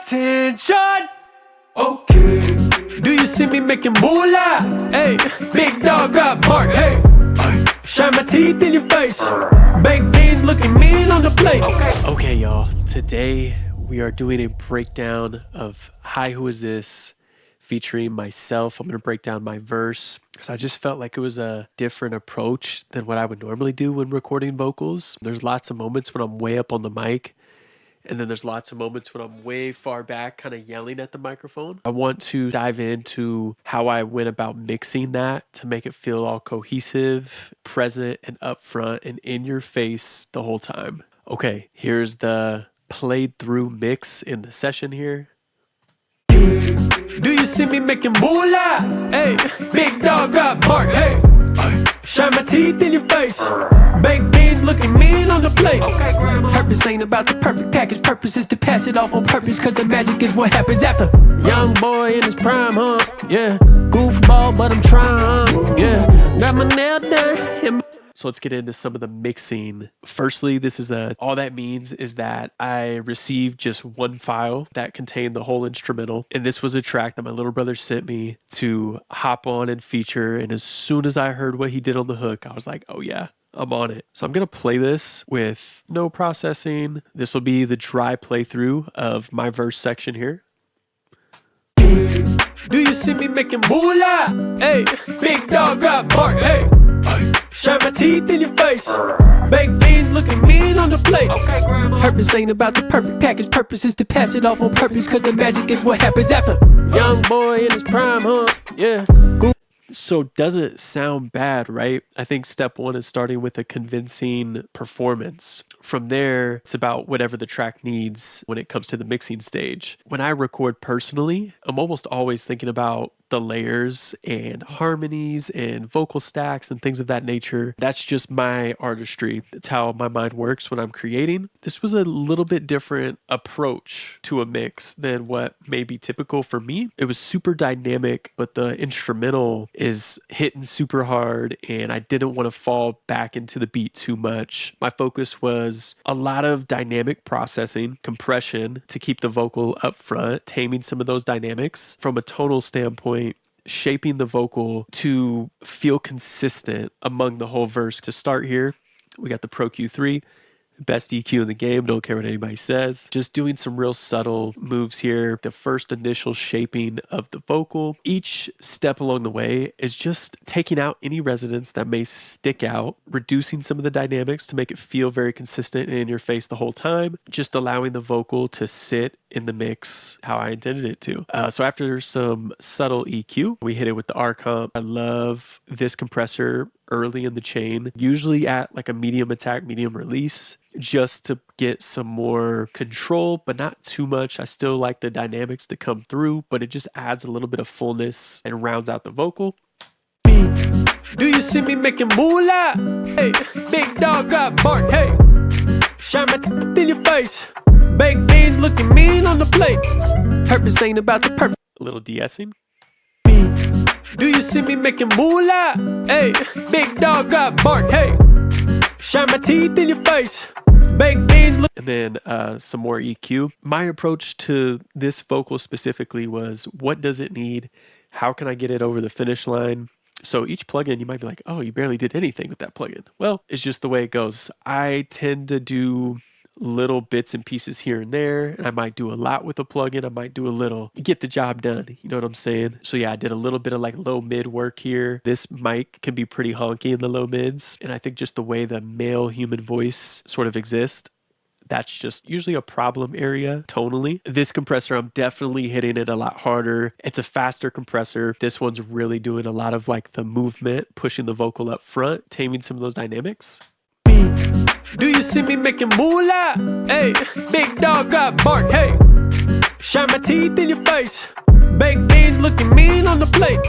attention. Okay. Do you see me making moolah? Hey, big dog got bark. Hey, shine my teeth in your face. Baked beans looking mean on the plate. Okay, y'all. Today we are doing a breakdown of Hi, Who Is This? Featuring myself. I'm going to break down my verse because I just felt like it was a different approach than what I would normally do when recording vocals. There's lots of moments when I'm way up on the mic, and then there's lots of moments when I'm way far back kind of yelling at the microphone. I want to dive into how I went about mixing that to make it feel all cohesive, present, and upfront and in your face the whole time. Okay, here's the played through mix in the session here. Do you see me making moolah? Hey, big dog got bark. Hey, shine my teeth in your face. Baked beans looking mean on the plate. Purpose ain't about the perfect package. Purpose is to pass it off on purpose, cause the magic is what happens after. Young boy in his prime, huh? Yeah, goofball, but I'm trying. Yeah, got my nail done. So let's get into some of the mixing. Firstly, all that means is that I received just one file that contained the whole instrumental. And this was a track that my little brother sent me to hop on and feature. And as soon as I heard what he did on the hook, I was like, oh yeah, I'm on it. So I'm going to play this with no processing. This will be the dry playthrough of my verse section here. Do you see me making moolah? Hey, big dog got bark. Hey, shine my teeth in your face. Baked beans looking mean on the plate. Purpose ain't about the perfect package. Purpose is to pass it off on purpose, cause the magic is what happens after. Young boy in his prime, huh? Yeah. So does it sound bad, right? I think step one is starting with a convincing performance. From there, it's about whatever the track needs when it comes to the mixing stage. When I record personally, I'm almost always thinking about the layers and harmonies and vocal stacks and things of that nature. That's just my artistry. That's how my mind works when I'm creating. This was a little bit different approach to a mix than what may be typical for me. It was super dynamic, but the instrumental is hitting super hard and I didn't want to fall back into the beat too much. My focus was a lot of dynamic processing, compression to keep the vocal up front, taming some of those dynamics from a tonal standpoint, shaping the vocal to feel consistent among the whole verse. To start here, we got the Pro Q3, best EQ in the game, don't care what anybody says. Just doing some real subtle moves here. The first initial shaping of the vocal. Each step along the way is just taking out any resonance that may stick out, reducing some of the dynamics to make it feel very consistent and in your face the whole time, just allowing the vocal to sit in the mix how I intended it to. So after some subtle EQ, we hit it with the R comp. I love this compressor early in the chain, usually at like a medium attack, medium release, just to get some more control, but not too much. I still like the dynamics to come through, but it just adds a little bit of fullness and rounds out the vocal. Do you see me making moolah? Hey, big dog got bark. Hey, shine my teeth in your face. Baked beans looking mean on the plate. Purpose ain't about the perfect. A little de-essing. Do you see me making moolah? Hey, big dog got bark. Hey, shine my teeth in your face. Baked beans. And then some more EQ. My approach to this vocal specifically was, what does it need? How can I get it over the finish line? So each plugin, you might be like, oh, you barely did anything with that plugin. Well, it's just the way it goes. I tend to do little bits and pieces here and there, and I might do a lot with a plugin. I might do a little, get the job done. You know what I'm saying? So yeah, I did a little bit of like low mid work here. This mic can be pretty honky in the low mids, and I think just the way the male human voice sort of exists, that's just usually a problem area tonally. This compressor, I'm definitely hitting it a lot harder. It's a faster compressor. This one's really doing a lot of like the movement, pushing the vocal up front, taming some of those dynamics. Do you see me making moolah? Hey, big dog got bark. Hey, shine my teeth in your face. Baked beans looking mean on the plate.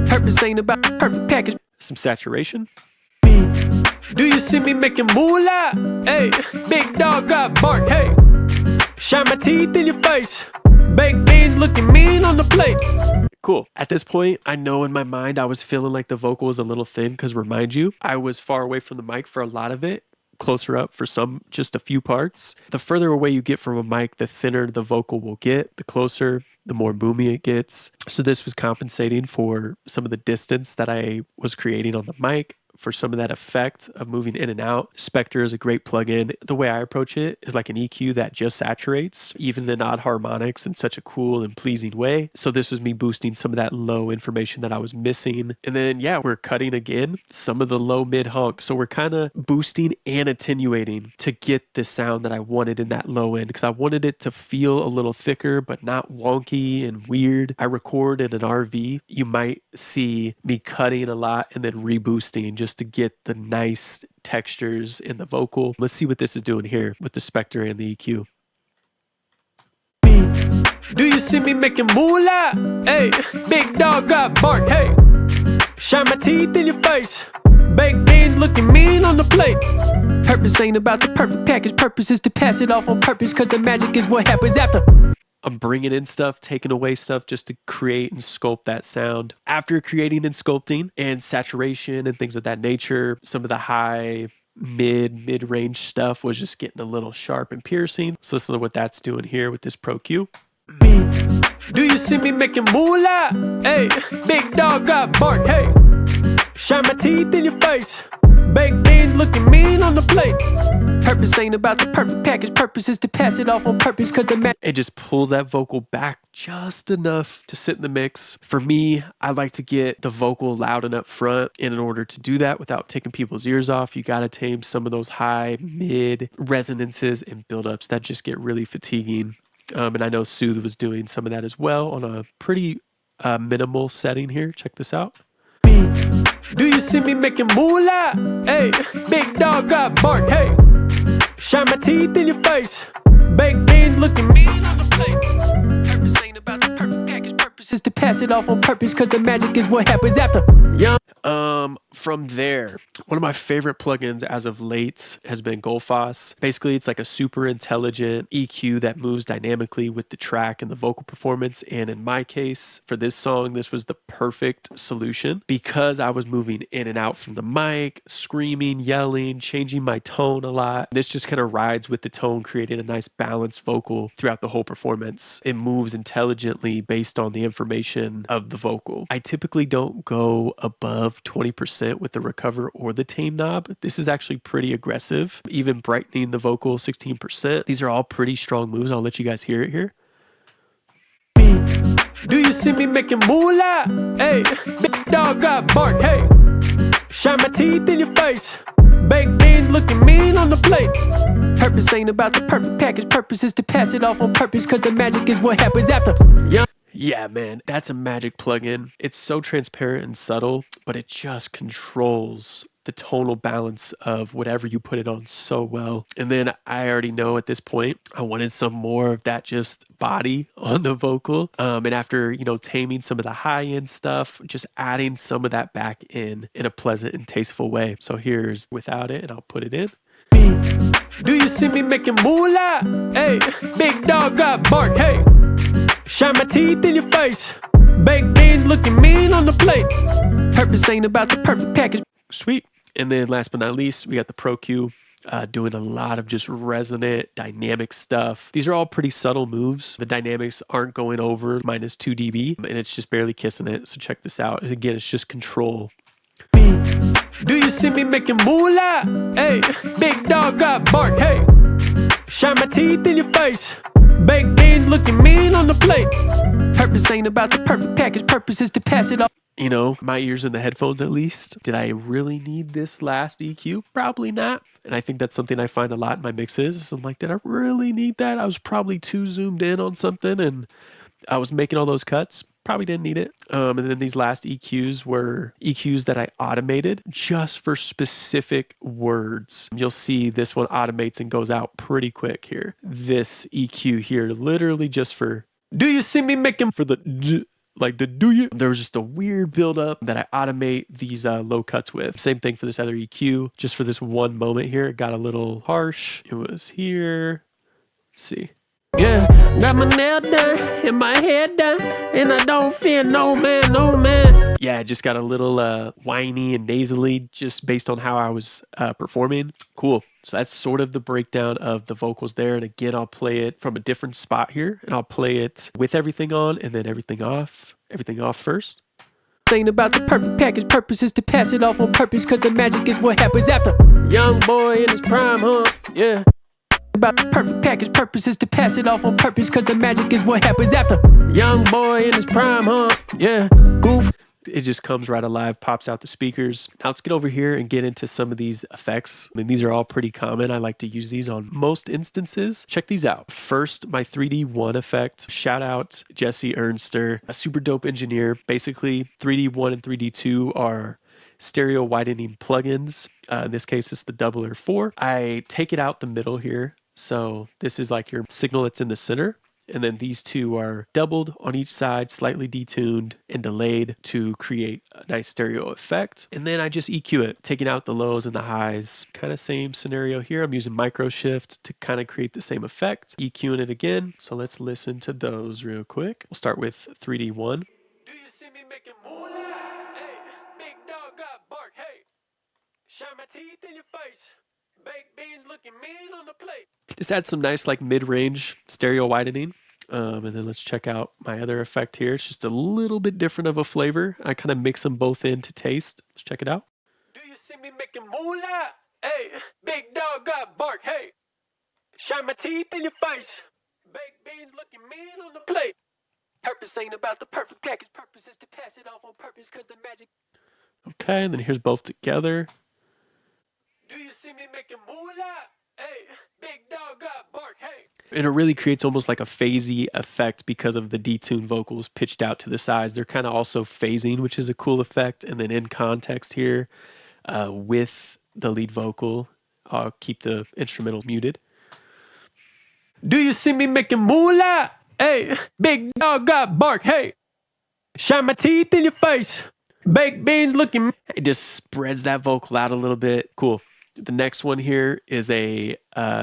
Purpose ain't about the perfect package. Some saturation. Do you see me making moolah? Hey, big dog got bark. Hey, shine my teeth in your face. Baked beans looking mean on the plate. Cool. At this point, I know in my mind I was feeling like the vocal was a little thin because remind you, I was far away from the mic for a lot of it. closer up for some, just a few parts. The further away you get from a mic, the thinner the vocal will get. The closer, the more boomy it gets. So this was compensating for some of the distance that I was creating on the mic, for some of that effect of moving in and out. Spectre is a great plugin. The way I approach it is like an EQ that just saturates, even the odd harmonics, in such a cool and pleasing way. So this was me boosting some of that low information that I was missing. And then, yeah, we're cutting again some of the low mid honk. So we're kind of boosting and attenuating to get the sound that I wanted in that low end, because I wanted it to feel a little thicker, but not wonky and weird. I record in an RV. You might see me cutting a lot and then reboosting just to get the nice textures in the vocal. Let's see what this is doing here with the Spectre and the EQ. Do you see me making moolah? Hey, big dog got bark. Hey, shine my teeth in your face. Baked beans looking mean on the plate. Purpose ain't about the perfect package. Purpose is to pass it off on purpose, cause the magic is what happens after. I'm bringing in stuff, taking away stuff just to create and sculpt that sound. After creating and sculpting and saturation and things of that nature, some of the high, mid-range stuff was just getting a little sharp and piercing. So listen to what that's doing here with this Pro Q. Do you see me making moolah? Hey, big dog got bark. Hey, shine my teeth in your face. Baked beans looking mean on the plate. Purpose ain't about the perfect package. Purpose is to pass it off on purpose, cause it just pulls that vocal back just enough to sit in the mix. For me, I like to get the vocal loud and up front, and in order to do that without taking people's ears off, you gotta tame some of those high mid resonances and buildups that just get really fatiguing. And I know Soothe was doing some of that as well on a pretty minimal setting here. Check this out. Do you see me making moolah? Hey, big dog got bark. Hey, shine my teeth in your face. Baked beans looking mean on the plate. Purpose ain't about the perfect package. Purpose is to pass it off on purpose, cause the magic is what happens after. Yeah. From there, one of my favorite plugins as of late has been Golfos. Basically, it's like a super intelligent EQ that moves dynamically with the track and the vocal performance. And in my case, for this song, this was the perfect solution because I was moving in and out from the mic, screaming, yelling, changing my tone a lot. This just kind of rides with the tone, creating a nice balanced vocal throughout the whole performance. It moves intelligently based on the information of the vocal. I typically don't go above 20% with the recover or the tame knob. This is actually pretty aggressive. Even brightening the vocal 16%. These are all pretty strong moves. I'll let you guys hear it here. Do you see me making moolah? Hey, big dog got bark. Hey, shine my teeth in your face. Baked beans looking mean on the plate. Purpose ain't about the perfect package. Purpose is to pass it off on purpose, cause the magic is what happens after. Yeah, man, that's a magic plugin. It's so transparent and subtle, but it just controls the tonal balance of whatever you put it on so well. And then I already know at this point, I wanted some more of that just body on the vocal. And after, taming some of the high end stuff, just adding some of that back in a pleasant and tasteful way. So here's without it, and I'll put it in. Do you see me making moolah? Hey, big dog got bark. Hey, shine my teeth in your face. Baked beans looking mean on the plate. Purpose ain't about the perfect package. Sweet. And then last but not least, we got the Pro Q doing a lot of just resonant, dynamic stuff. These are all pretty subtle moves. The dynamics aren't going over minus 2 dB, and it's just barely kissing it. So check this out. Again, it's just control. Do you see me making moolah? Hey, big dog got bark. Hey, shine my teeth in your face. Baked beans looking mean on the plate. Purpose ain't about the perfect package. Purpose is to pass it off. My ears in the headphones at least. Did I really need this last EQ? Probably not. And I think that's something I find a lot in my mixes. I'm like, did I really need that? I was probably too zoomed in on something and I was making all those cuts. Probably didn't need it. And then these last EQs were EQs that I automated just for specific words. You'll see this one automates and goes out pretty quick here. This EQ here, literally just for, do you see me making for the do you? There was just a weird buildup that I automate these low cuts with. Same thing for this other EQ. Just for this one moment here, it got a little harsh. It was here. Let's see. Yeah, got my nail done and my hair done, and I don't fear no man, no man. Yeah, I just got a little whiny and nasally just based on how I was performing. Cool. So that's sort of the breakdown of the vocals there. And again, I'll play it from a different spot here, and I'll play it with everything on and then everything off first. Ain't about the perfect package, purpose is to pass it off on purpose, cause the magic is what happens after. Young boy in his prime, huh? Yeah. About the perfect package, purpose is to pass it off on purpose, cause the magic is what happens after. Young boy in his prime, huh? Yeah. Goof. It just comes right alive, pops out the speakers. Now let's get over here and get into some of these effects. I mean, these are all pretty common. I like to use these on most instances. Check these out. First, my 3D1 effect. Shout out Jesse Ernster, a super dope engineer. Basically, 3D1 and 3D2 are stereo widening plugins. In this case, it's the Doubler 4. I take it out the middle here. So this is like your signal that's in the center. And then these two are doubled on each side, slightly detuned and delayed to create a nice stereo effect. And then I just EQ it, taking out the lows and the highs. Kind of same scenario here. I'm using micro shift to kind of create the same effect. EQing it again. So let's listen to those real quick. We'll start with 3D1. Do you see me making moolah? Hey, big dog got bark. Hey, shine my teeth in your face. Baked beans looking mean on the plate. Just add some nice like mid-range stereo widening. And then let's check out my other effect here. It's just a little bit different of a flavor. I kind of mix them both in to taste. Let's check it out. Do you see me making moolah? Hey, big dog got bark. Hey, shine my teeth in your face. Baked beans looking mean on the plate. Purpose ain't about the perfect package. Purpose is to pass it off on purpose, cause the magic. Okay, and then here's both together. Do you see me making moolah? Hey, big dog got bark. Hey. And it really creates almost like a phasey effect because of the detuned vocals pitched out to the sides. They're kind of also phasing, which is a cool effect. And then in context here, with the lead vocal, I'll keep the instrumental muted. Do you see me making moolah? Hey, big dog got bark. Hey, shine my teeth in your face. Baked beans looking. It just spreads that vocal out a little bit. Cool. The next one here is a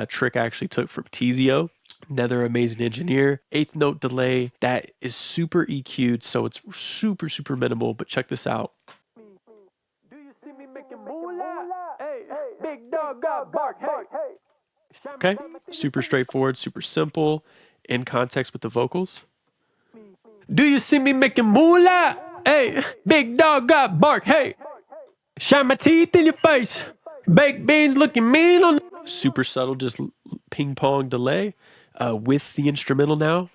trick I actually took from Tizio, another amazing engineer. 8th note delay. That is super EQ'd, so it's super, super minimal, but check this out. Do you see me making moolah? Hey, big dog got bark. Hey. Okay, super straightforward, super simple, in context with the vocals. Do you see me making moolah? Hey, big dog got bark. Hey, shine my teeth in your face. Baked beans looking mean on. Super subtle, just ping pong delay. With the instrumental now,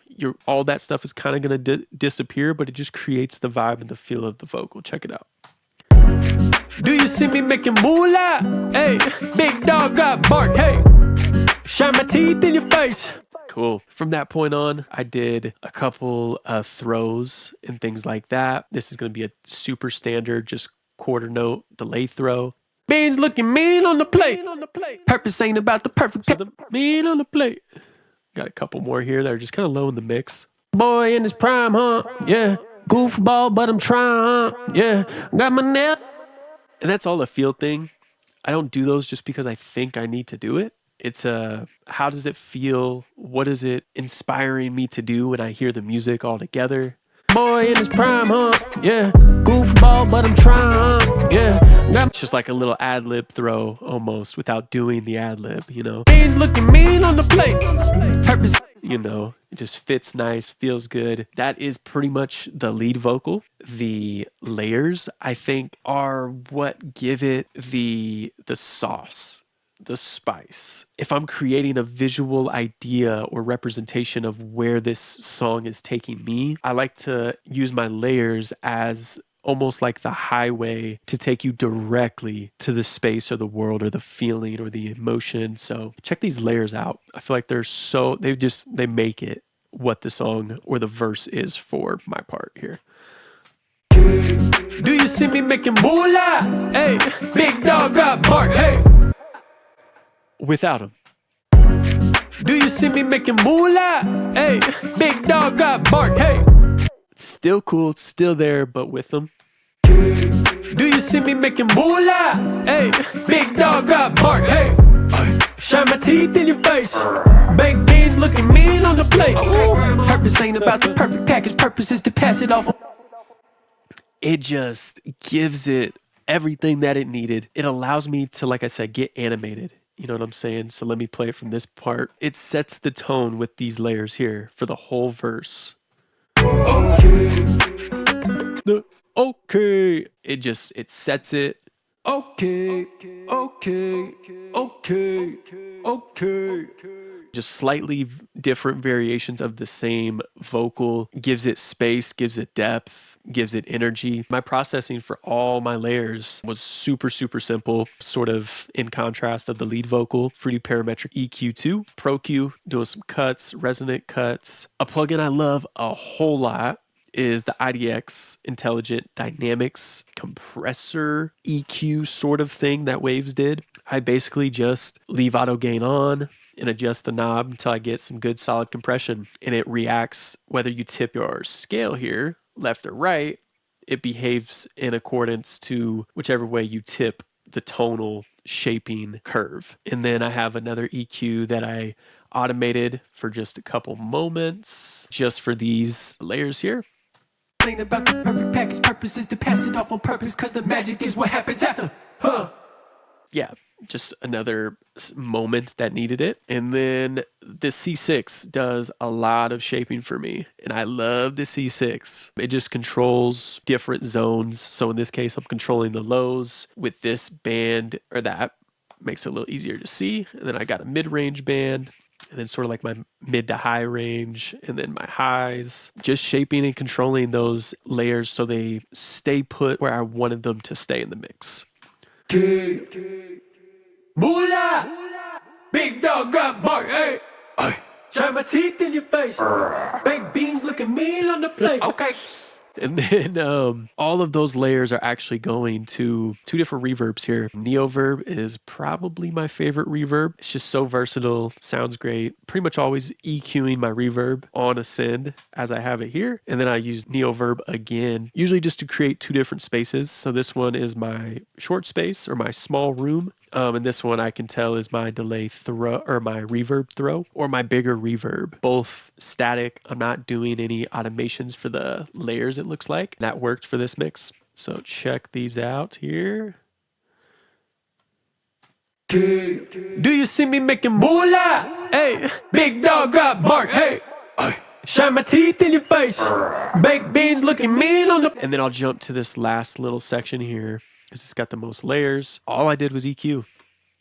all that stuff is kind of going to disappear, but it just creates the vibe and the feel of the vocal. Check it out. Do you see me making moolah? Hey, big dog got bark. Hey, shine my teeth in your face. Cool. From that point on, I did a couple throws and things like that. This is going to be a super standard, just quarter note delay throw. Beans looking mean on the plate. Purpose ain't about the perfect. So the mean on the plate. Got a couple more here that are just kind of low in the mix. Boy in his prime, huh? Yeah. Goofball, but I'm trying, huh? Yeah. Got my nail. And that's all a feel thing. I don't do those just because I think I need to do it. It's how does it feel? What is it inspiring me to do when I hear the music all together? Boy in his prime, huh? Yeah. Goofball, but I'm trying, yeah. It's just like a little ad-lib throw almost without doing the ad-lib, you know. Beans looking mean on the plate. Purpose, you know, it just fits nice, feels good. That is pretty much the lead vocal. The layers, I think, are what give it the sauce, the spice. If I'm creating a visual idea or representation of where this song is taking me, I like to use my layers as almost like the highway to take you directly to the space or the world or the feeling or the emotion. So check these layers out. I feel like they make it what the song or the verse is for my part here. Do you see me making moolah? Hey, big dog got bark. Hey. Without him. Do you see me making moolah? Hey, big dog got bark. Hey. It's still cool, it's still there, but with them. Do you see me making moolah? Hey, big dog got bark. Hey, shine my teeth in your face. Baked beans looking mean on the plate. Purpose ain't about the perfect package, purpose is to pass it off. It just gives it everything that it needed. It allows me to, like I said, get animated. You know what I'm saying? So let me play it from this part. It sets the tone with these layers here for the whole verse. Okay. It sets it. Okay. Just slightly different variations of the same vocal, gives it space, gives it depth, gives it energy. My processing for all my layers was super simple, sort of in contrast of the lead vocal. Fruity Parametric EQ2, Pro Q, doing some cuts, resonant cuts. A plugin I love a whole lot is the IDX Intelligent Dynamics compressor EQ sort of thing that Waves did. I basically just leave auto gain on and adjust the knob until I get some good solid compression, and it reacts whether you tip your scale here left or right. It behaves in accordance to whichever way you tip the tonal shaping curve. And then I have another EQ that I automated for just a couple moments just for these layers here. Ain't about the perfect package, purpose is to pass it off on purpose, cause the magic is what happens after. Yeah, just another moment that needed it. And then the C6 does a lot of shaping for me, and I love the C6. It just controls different zones. So in this case, I'm controlling the lows with this band, or that makes it a little easier to see. And then I got a mid-range band, and then sort of like my mid to high range, and then my highs. Just shaping and controlling those layers so they stay put where I wanted them to stay in the mix. Moolah! Big dog got bark, hey! Shine my teeth in your face. Baked beans looking mean on the plate. Okay. And then all of those layers are actually going to two different reverbs here. Neoverb is probably my favorite reverb. It's just so versatile, sounds great. Pretty much always EQing my reverb on Ascend as I have it here. And then I use Neoverb again, usually just to create two different spaces. So this one is my short space or my small room. And this one I can tell is my delay throw or my reverb throw or my bigger reverb. Both static. I'm not doing any automations for the layers, it looks like. That worked for this mix. So check these out here. Do you see me making moolah? Hey, big dog got bark. Hey, shine my teeth in your face. Baked beans looking mean on the... And then I'll jump to this last little section here, because it's got the most layers. All I did was EQ.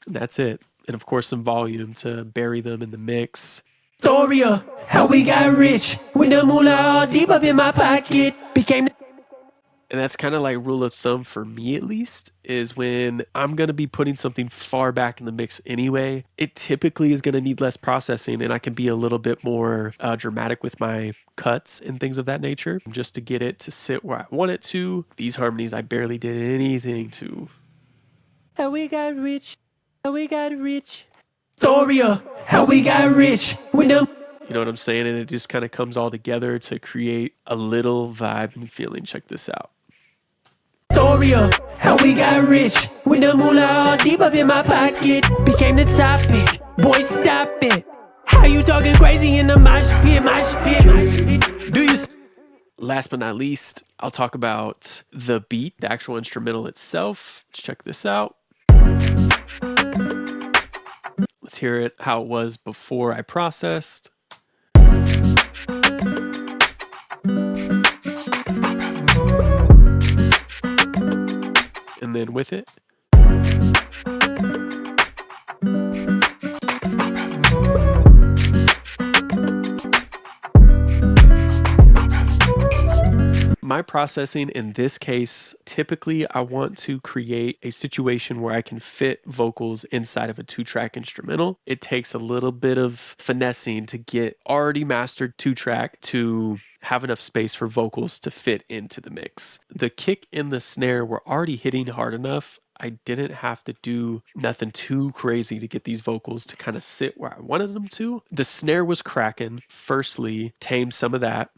And that's it. And of course, some volume to bury them in the mix. Story of how we got rich. When the moolah all deep up in my pocket became... And that's kind of like rule of thumb for me, at least, is when I'm going to be putting something far back in the mix anyway, it typically is going to need less processing, and I can be a little bit more dramatic with my cuts and things of that nature just to get it to sit where I want it to. These harmonies, I barely did anything to. How we got rich. How we got rich. Story of how we got rich. When the... You know what I'm saying? And it just kind of comes all together to create a little vibe and feeling. Check this out. Story of how we got rich. When the moolah all deep up in my pocket became the topic. Boy, stop it. How you talking crazy in the mosh pit? Do you... Last but not least, I'll talk about the beat, the actual instrumental itself. Let's check this out. Let's hear it how it was before I processed. And then with it. My processing in this case, typically I want to create a situation where I can fit vocals inside of a 2-track instrumental. It takes a little bit of finessing to get already mastered 2-track to have enough space for vocals to fit into the mix. The kick and the snare were already hitting hard enough. I didn't have to do nothing too crazy to get these vocals to kind of sit where I wanted them to. The snare was cracking. Firstly, tame some of that.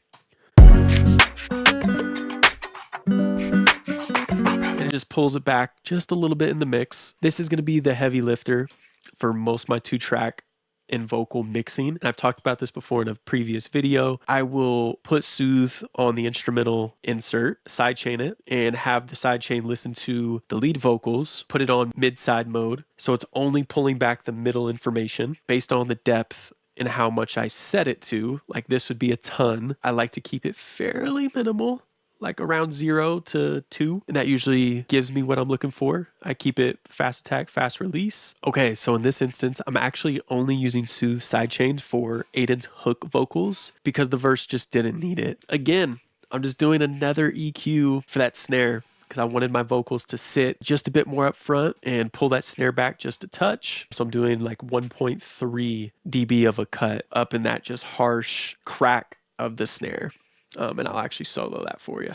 And it just pulls it back just a little bit in the mix. This is going to be the heavy lifter. for most of my 2-track and vocal mixing. And I've talked about this before in a previous video. I will put Soothe on the instrumental insert, sidechain it, and have the sidechain listen to the lead vocals, put it on mid-side mode. So it's only pulling back the middle information based on the depth and how much I set it to. Like this would be a ton. I like to keep it fairly minimal, like around 0 to 2. And that usually gives me what I'm looking for. I keep it fast attack, fast release. Okay, so in this instance, I'm actually only using Soothe sidechains for Aiden's hook vocals because the verse just didn't need it. Again, I'm just doing another EQ for that snare because I wanted my vocals to sit just a bit more up front and pull that snare back just a touch. So I'm doing like 1.3 dB of a cut up in that just harsh crack of the snare. And I'll actually solo that for you.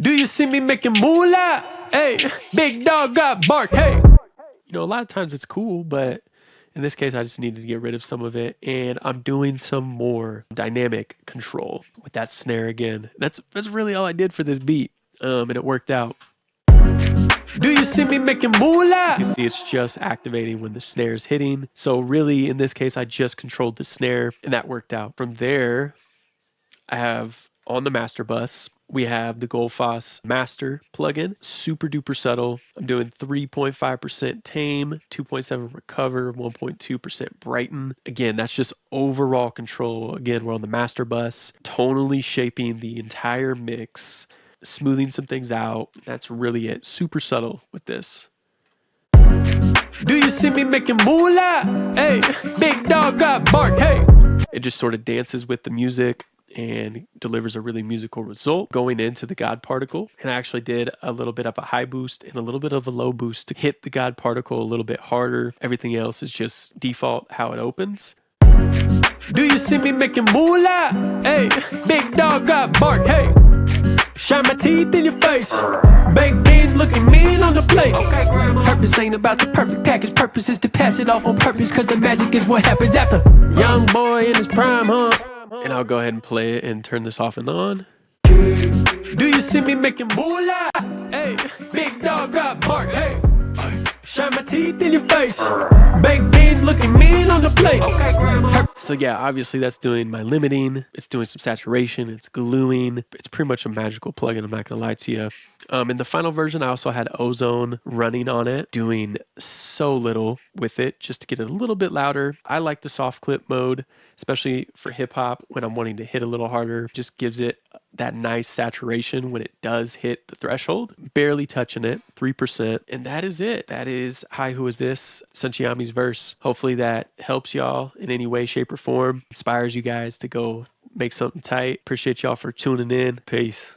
Do you see me making moolah? Hey, big dog got bark, hey. You know, a lot of times it's cool, but in this case, I just needed to get rid of some of it. And I'm doing some more dynamic control with that snare again. That's really all I did for this beat. And it worked out. Do you see me making moolah? You can see it's just activating when the snare is hitting. So really, in this case, I just controlled the snare and that worked out. From there, I have on the master bus, we have the Goldfoss master plugin, super duper subtle. I'm doing 3.5% tame, 2.7 recover, 1.2% brighten. Again, that's just overall control. Again, we're on the master bus, tonally shaping the entire mix, smoothing some things out. That's really it. Super subtle with this. Do you see me making moolah? Hey, big dog got bark, hey. It just sort of dances with the music and delivers a really musical result going into the God particle. And I actually did a little bit of a high boost and a little bit of a low boost to hit the God particle a little bit harder. Everything else is just default how it opens. Do you see me making moolah? Hey, big dog got bark, hey. Shine my teeth in your face. Baked beans looking mean on the plate. Okay, purpose ain't about the perfect package. Purpose is to pass it off on purpose, cause the magic is what happens after. Young boy in his prime, huh? And I'll go ahead and play it and turn this off and on. Do you see me making moolah? Hey, big dog got bark, hey. Shine my teeth in your face. Baked beans looking mean on the plate. So yeah, obviously that's doing my limiting. It's doing some saturation. It's gluing. It's pretty much a magical plugin, I'm not gonna lie to you. In the final version, I also had Ozone running on it, doing so little with it just to get it a little bit louder. I like the soft clip mode, especially for hip hop when I'm wanting to hit a little harder. Just gives it that nice saturation when it does hit the threshold. Barely touching it, 3%. And that is it. That is Hi, Who Is This? Sunchiyami's verse. Hopefully that helps y'all in any way, shape, or form. Inspires you guys to go make something tight. Appreciate y'all for tuning in. Peace.